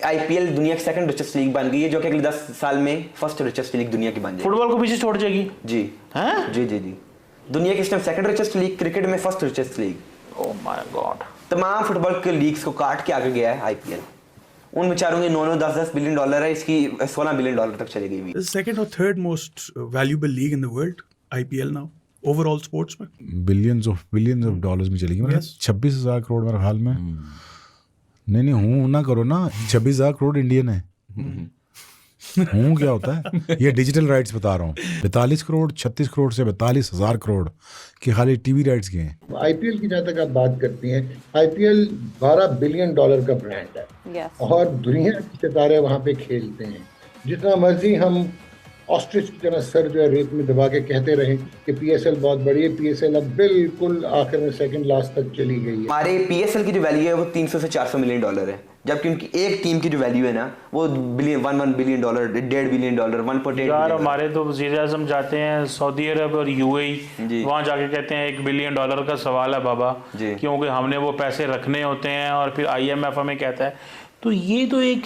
IPL दुनिया की second richest league बन गई है, जो कि अगले 10 साल में फर्स्ट रिचेस्ट लीग दुनिया की बन जाएगी। फुटबॉल को पीछे छोड़ जाएगी जी हैं? जी जी जी दुनिया की इस time second richest league, cricket में first richest league. Oh my god. तमाम फुटबॉल के लीग्स को काट के आगे गया है आईपीएल। उन बेचारों के 9-9 10-10 बिलियन डॉलर है, इसकी 16 बिलियन डॉलर तक चली गई। The second or third most valuable league in the world, IPL now, overall sports में। बिलियंस ऑफ डॉलर्स में चली गई, मतलब 26,000 करोड़ मेरे ख्याल में। नहीं हूँ ना करो ना, 26,000 करोड़ इंडियन है। हूँ क्या होता है, ये डिजिटल राइट्स बता रहा हूँ। 42 करोड़ 36 करोड़ से 42,000 करोड़ की खाली टीवी राइट्स के हैं। आईपीएल की जहाँ तक आप बात करती हैं, आईपीएल 12 बिलियन डॉलर का ब्रांड है और दुनिया के सितारे वहाँ पे खेलते हैं। जितना मर्जी हम ऑस्ट्रिच की तरह सर जो है रेत में दबा के कहते रहे कि पीएसएल बहुत बड़ी है, पीएसएल अब बिल्कुल आखिर में सेकंड लास्ट तक चली गई है। हमारे पीएसएल की जो वैल्यू है वो 300 से 400 मिलियन डॉलर है, जबकि उनकी एक टीम की जो वैल्यू है ना वो 1 बिलियन डॉलर, 1.5 बिलियन डॉलर, 1.8 यार हमारे तो वज़ीर आज़म जाते हैं सऊदी अरब और यूएई, वहाँ जाके कहते हैं 1 बिलियन डॉलर का सवाल है बाबा, क्योंकि हमने वो पैसे रखने होते हैं और फिर आईएमएफ हमें कहता है। तो ये तो एक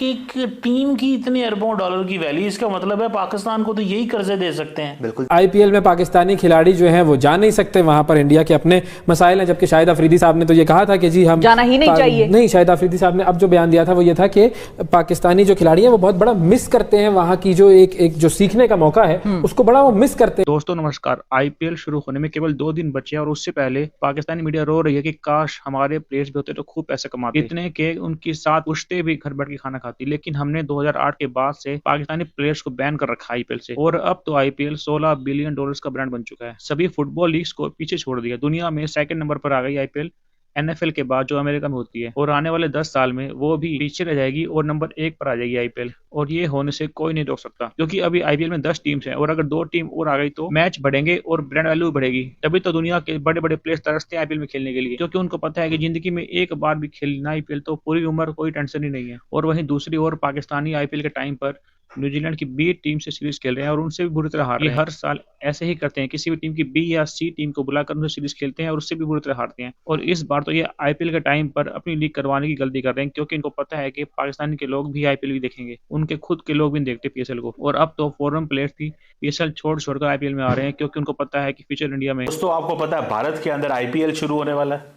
टीम की इतने अरबों डॉलर की वैल्यू, इसका मतलब है पाकिस्तान को तो यही कर्जे दे सकते हैं। बिल्कुल। आईपीएल में पाकिस्तानी खिलाड़ी जो हैं वो जा नहीं सकते, वहां पर इंडिया के अपने मसाइल हैं, जबकि शाहिद अफरीदी साहब ने तो ये कहा था कि जी हम जाना ही नहीं चाहिए। नहीं, शाहिद अफरीदी साहब ने अब जो बयान दिया था वो ये था कि पाकिस्तानी जो खिलाड़ी हैं वो बहुत बड़ा मिस करते हैं, वहां की जो एक जो सीखने का मौका है उसको बड़ा वो मिस करते हैं। दोस्तों नमस्कार। आईपीएल शुरू होने में केवल 2 दिन बचे हैं और उससे पहले पाकिस्तानी मीडिया रो रही है कि काश हमारे प्लेयर्स भी होते तो खूब पैसे कमाते, इतने के उनके साथ पुश्ते भी घर बैठ के खाना खाती। लेकिन हमने 2008 के बाद से पाकिस्तानी प्लेयर्स को बैन कर रखा आईपीएल से, और अब तो आईपीएल 16 बिलियन डॉलर्स का ब्रांड बन चुका है। सभी फुटबॉल लीग्स को पीछे छोड़ दिया। दुनिया में सेकंड नंबर पर आ गई आईपीएल, एनएफएल के बाद, जो अमेरिका में होती है, और आने वाले 10 साल में वो भी पीछे रह जाएगी और नंबर 1 पर आ जाएगी आईपीएल। और ये होने से कोई नहीं रोक सकता, क्योंकि अभी आईपीएल में 10 टीम्स हैं और अगर 2 टीम और आ गई तो मैच बढ़ेंगे और ब्रांड वैल्यू बढ़ेगी। तभी तो दुनिया के बड़े बड़े प्लेयर्स तरसते हैं आईपीएल में खेलने के लिए, क्योंकि उनको पता है कि जिंदगी में एक बार भी खेलना आईपीएल तो पूरी उम्र कोई टेंशन ही नहीं है। और वहीं दूसरी ओर पाकिस्तानी आईपीएल के टाइम पर न्यूजीलैंड की बी टीम से सीरीज खेल रहे हैं और उनसे भी बुरी तरह हार रहे हैं। हर साल ऐसे ही करते हैं, किसी भी टीम की बी या सी टीम को बुलाकर उनसे सीरीज खेलते हैं और उससे भी बुरी तरह हारते हैं। और इस बार तो ये आईपीएल के टाइम पर अपनी लीग करवाने की गलती कर रहे हैं, क्योंकि इनको पता है कि पाकिस्तान के लोग भी आईपीएल भी देखेंगे, उनके खुद के लोग भी देखते पीएसएल को। और अब तो फॉरेन प्लेयर्स भी पीएसएल छोड़कर आईपीएल में आ रहे हैं, क्योंकि उनको पता है कि फ्यूचर इंडिया में। दोस्तों आपको पता है भारत के अंदर आईपीएल शुरू होने वाला है,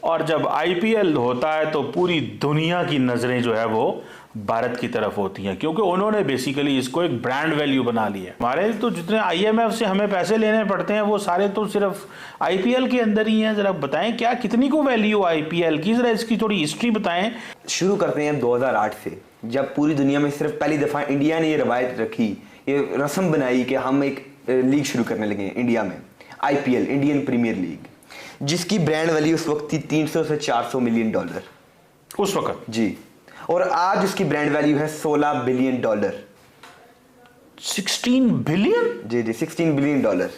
और जब आईपीएल होता है तो पूरी दुनिया की नजरें जो है वो भारत की तरफ होती हैं, क्योंकि उन्होंने बेसिकली इसको एक ब्रांड वैल्यू बना लिया है। हमारे तो जितने आईएमएफ से हमें पैसे लेने पड़ते हैं वो सारे तो सिर्फ आईपीएल के अंदर ही हैं। जरा बताएं क्या कितनी को वैल्यू आईपीएल की, जरा इसकी थोड़ी हिस्ट्री बताएं। शुरू करते हैं 2008 से, जब पूरी दुनिया में सिर्फ पहली दफा इंडिया ने ये रवायत रखी, ये रस्म बनाई कि हम एक लीग शुरू करने लगे हैं इंडिया में, आईपीएल, इंडियन प्रीमियर लीग, जिसकी ब्रांड वैल्यू उस वक्त थी 300 से 400 मिलियन डॉलर उस वक्त जी। और आज उसकी ब्रांड वैल्यू है 16 बिलियन डॉलर। 16 बिलियन? जी जी 16 बिलियन डॉलर।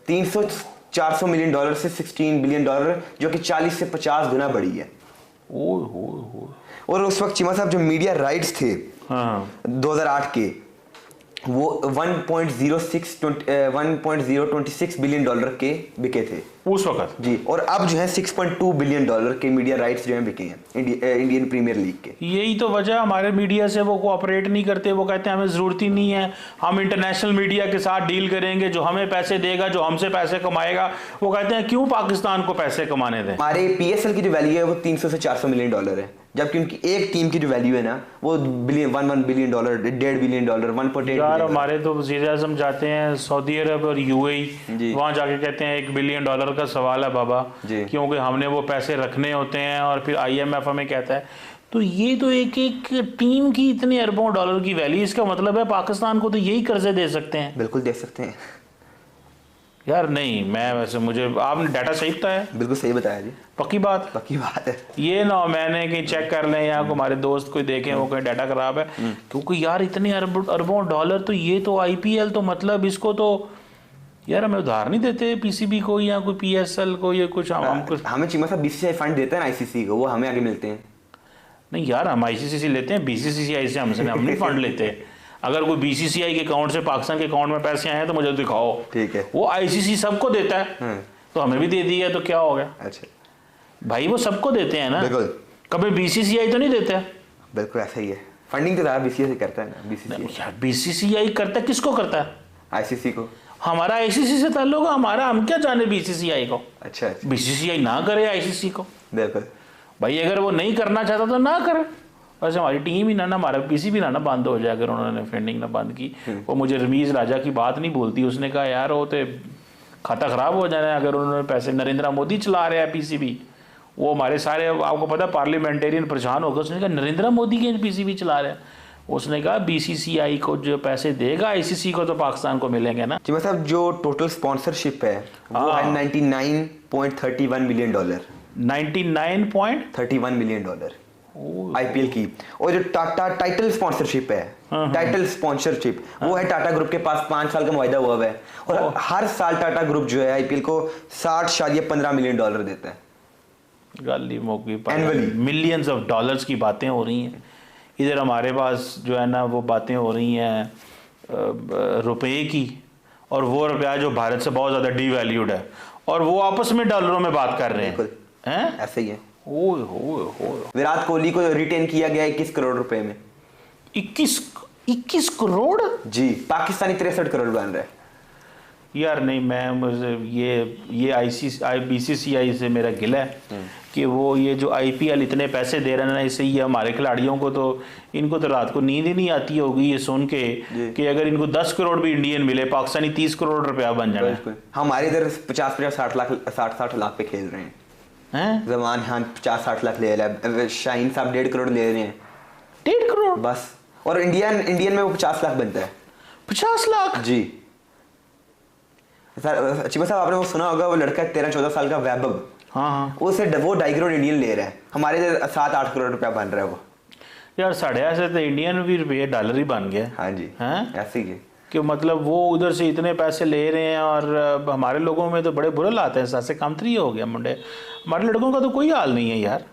300-400 मिलियन डॉलर से 16 बिलियन डॉलर, जो कि 40 से 50 गुना बढ़ी है। और उस वक्त चीमा साहब जो मीडिया राइट्स थे 2008 के, वो 1.026 बिलियन डॉलर के बिके थे उस वक्त जी। और अब जो है 6.2 बिलियन डॉलर के मीडिया राइट्स जो हैं बिके हैं इंडियन प्रीमियर लीग के। यही तो वजह हमारे मीडिया से वो कोऑपरेट नहीं करते। वो कहते हैं हमें ज़रूरत ही नहीं है, हम इंटरनेशनल मीडिया के साथ डील करेंगे, जो हमें पैसे देगा, जो हमसे पैसे कमाएगा। वो कहते हैं क्यों पाकिस्तान को पैसे कमाने दें। हमारे पीएसएल की जो वैल्यू है वो 300 से 400 मिलियन डॉलर है, जबकि उनकी एक टीम की जो वैल्यू है ना वो 1 बिलियन डॉलर, 1.5 बिलियन डॉलर, 1.8। यार हमारे तो वज़ीर आज़म जाते हैं सऊदी अरब और यूएई, वहाँ जाके कहते हैं 1 बिलियन डॉलर का सवाल है बाबा, क्योंकि हमने वो पैसे रखने होते हैं और फिर आईएमएफ हमें कहता है। तो ये तो एक टीम की इतने अरबों डॉलर की वैल्यू, इसका मतलब है पाकिस्तान को तो यही कर्जे दे सकते हैं। बिल्कुल दे सकते हैं यार। नहीं, मैं वैसे मुझे आपने डाटा सही बताया, बिल्कुल सही बताया जी। पक्की बात? पक्की बात है। ये ना मैंने कहीं चेक कर लें या हमारे दोस्त कोई देखें वो कहीं डाटा खराब है, क्योंकि यार इतने अरबों डॉलर, तो ये तो आईपीएल तो मतलब इसको तो यार हमें उधार नहीं देते पीसीबी को या कोई पीएसएल को, ये कुछ हमें चीमा साहब बीसीसीआई फंड देते हैं ना आईसीसी को, वो हमें आगे मिलते हैं। नहीं यार, हम आईसीसी लेते हैं, बीसीसीआई से हमसे हम नहीं फंड लेते। अगर कोई बीसीसीआई के अकाउंट से पाकिस्तान के अकाउंट में पैसे आए हैं तो मुझे दिखाओ। ठीक है। वो आईसीसी सबको देता है, तो हमें भी दे दिया तो क्या हो गया? अच्छा भाई वो सबको देते हैं ना, बिल्कुल। कभी बीसीसीआई तो नहीं देता है। बिल्कुल ऐसा ही है। फंडिंग तो ज़्यादा बीसीसीआई से करता है ना, बीसीसीआई। यार बीसीसीआई करता है, किसको करता है? आईसीसी को। हमारा आईसीसी से ताल्लुक है, हमारा, हम क्या जाने बीसीसीआई को। अच्छा। बीसीसीआई ना करे आईसीसी को, बिल्कुल भाई अगर वो नहीं करना चाहता तो ना करे। वैसे हमारी टीम ही ना हमारा पीसी भी ना बंद हो जाए अगर उन्होंने फंडिंग ना बंद की। वो मुझे रमीज राजा की बात नहीं बोलती, उसने कहा यार वो तो खाता खराब हो जाना है अगर उन्होंने पैसे। नरेंद्र मोदी चला रहे हैं पीसीबी, वो हमारे सारे आपको पता पार्लियामेंटेरियन परेशान होकर उसने कहा नरेंद्र मोदी के पीसीबी चला रहे हैं। उसने कहा बीसीसीआई को जो पैसे देगा आईसीसी को तो पाकिस्तान को मिलेंगे ना। जी मतलब जो टोटल स्पॉन्सरशिप है वो है $99.31 मिलियन, 99.31 मिलियन आईपीएल की। और जो टाटा टाइटल स्पॉन्सरशिप है, टाइटल स्पॉन्सरशिप वो है टाटा ग्रुप के पास 5 साल का मुआहदा हुआ है। और हर साल टाटा ग्रुप जो है आईपीएल को 60-15 मिलियन डॉलर देता है गाली मौकी पर। Annually। मिलियंस ऑफ डॉलर्स की बातें हो रही हैं इधर, हमारे पास जो है ना वो बातें हो रही हैं रुपए की, और वो रुपया जो भारत से बहुत ज़्यादा डीवैल्यूड है, और वो आपस में डॉलरों में बात कर रहे हैं। ऐसे ही है। ओए विराट कोहली को रिटेन किया गया 21 करोड़ रुपए में। 21 करोड़? जी, पाकिस्तानी 63 करोड़ बन रहा है। यार नहीं, मैं मुझे ये बीसीसीआई से मेरा गिला है कि वो ये जो आईपीएल इतने पैसे दे रहे हैं ना, इससे ये हमारे खिलाड़ियों को तो इनको तो रात को नींद ही नहीं आती होगी ये सुन के कि अगर इनको 10 करोड़ भी इंडियन मिले, पाकिस्तानी 30 करोड़ रुपया बन जाए। हमारे इधर 50-60 लाख पे खेल रहे हैं। जमान खान 50-60 लाख ले रहा है, शाहीन साहब 1.5 करोड़ ले रहे हैं। 1.5 करोड़ बस। और इंडियन में वो 50 लाख बनता है। 50 लाख? जी सर, चिमा साहब आपने वो सुना होगा, वो लड़का 13-14 साल का वैभव, हाँ, वो 2.5 करोड़ इंडियन ले रहा है। हमारे इधर 7-8 करोड़ रुपया बन रहा है वो। यार साढ़े ऐसे तो इंडियन भी रुपये डॉलर ही बन गया। हाँ जी, ऐसे ही कि मतलब वो उधर से इतने पैसे ले रहे हैं और हमारे लोगों में तो बड़े बुरे लाते हैं। सासे कामतरी हो गया मुंडे, हमारे लड़कों का तो कोई हाल नहीं है यार।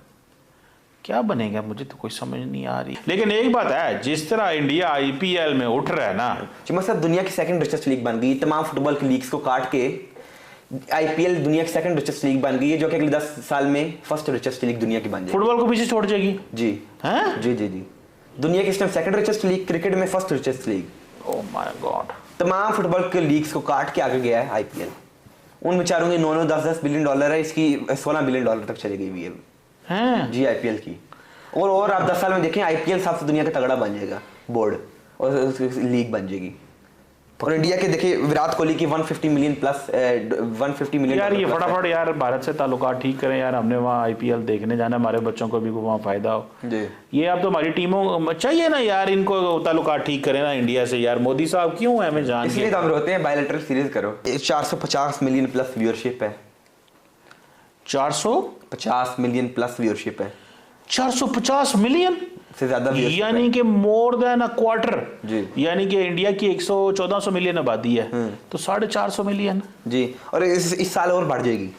क्या बनेगा मुझे तो कोई समझ नहीं आ रही। लेकिन एक बात है, जिस तरह इंडिया आईपीएल में उठ रहा है ना, चिमा साहब दुनिया की 2nd रिचेस्ट लीग बन गई। तमाम फुटबॉल की लीग्स को काट के आईपीएल दुनिया की 2nd रिचेस्ट लीग बन गई है, जो कि अगले 10 साल में 1st रिचेस्ट लीग दुनिया की बन जाएगी। फुटबॉल को पीछे छोड़ जाएगी। जी हैं? जी दुनिया की इस time 2nd richest league, cricket में 1st richest league. Oh my god. तमाम फुटबॉल के लीग्स को काट के आगे गया है आईपीएल। उन बेचारों के 9-10 बिलियन डॉलर है, इसकी 16 बिलियन डॉलर तक चली गई हुई है जी आईपीएल की। और आप 10 साल में देखें आईपीएल सबसे दुनिया का तगड़ा बन जाएगा बोर्ड, और लीग बन जाएगी। और इंडिया के देखिए विराट कोहली की 150 मिलियन प्लस 150 मिलियन। यार ये फटाफट यार भारत से ताल्लुकात ठीक करें यार, हमने वहाँ आईपीएल देखने जाना, हमारे बच्चों को भी वहाँ फायदा हो जी। ये अब तो हमारी टीमों चाहिए ना यार, इनको ताल्लुकात ठीक करें ना इंडिया से यार। मोदी साहब क्यों है हमें जान, इसलिए तो हम रोते हैं बायलैटरल सीरीज करो। 450 मिलियन प्लस व्यूअरशिप है। 450 मिलियन प्लस व्यूअरशिप है। 450 मिलियन से ज्यादा, यानी कि मोर देन अ क्वार्टर जी। यानी कि इंडिया की 114 मिलियन आबादी है तो 450 मिलियन जी। और इस साल और बढ़ जाएगी।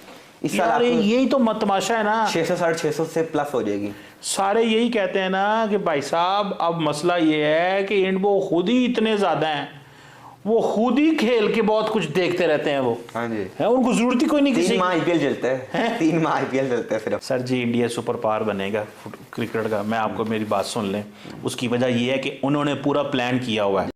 इस साल यही तो तमाशा है ना, 600-650 से प्लस हो जाएगी। सारे यही कहते हैं ना कि भाई साहब अब मसला ये है कि वो खुद ही इतने ज्यादा हैं, वो खुद ही खेल के बहुत कुछ देखते रहते हैं वो। हाँ जी है, उनको जरूरत ही कोई नहीं किसी। 3 माह आईपीएल चलता है। 3 माह आईपीएल चलता है सिर्फ। सर जी इंडिया सुपर पावर बनेगा क्रिकेट का, मैं आपको मेरी बात सुन लें, उसकी वजह ये है कि उन्होंने पूरा प्लान किया हुआ है।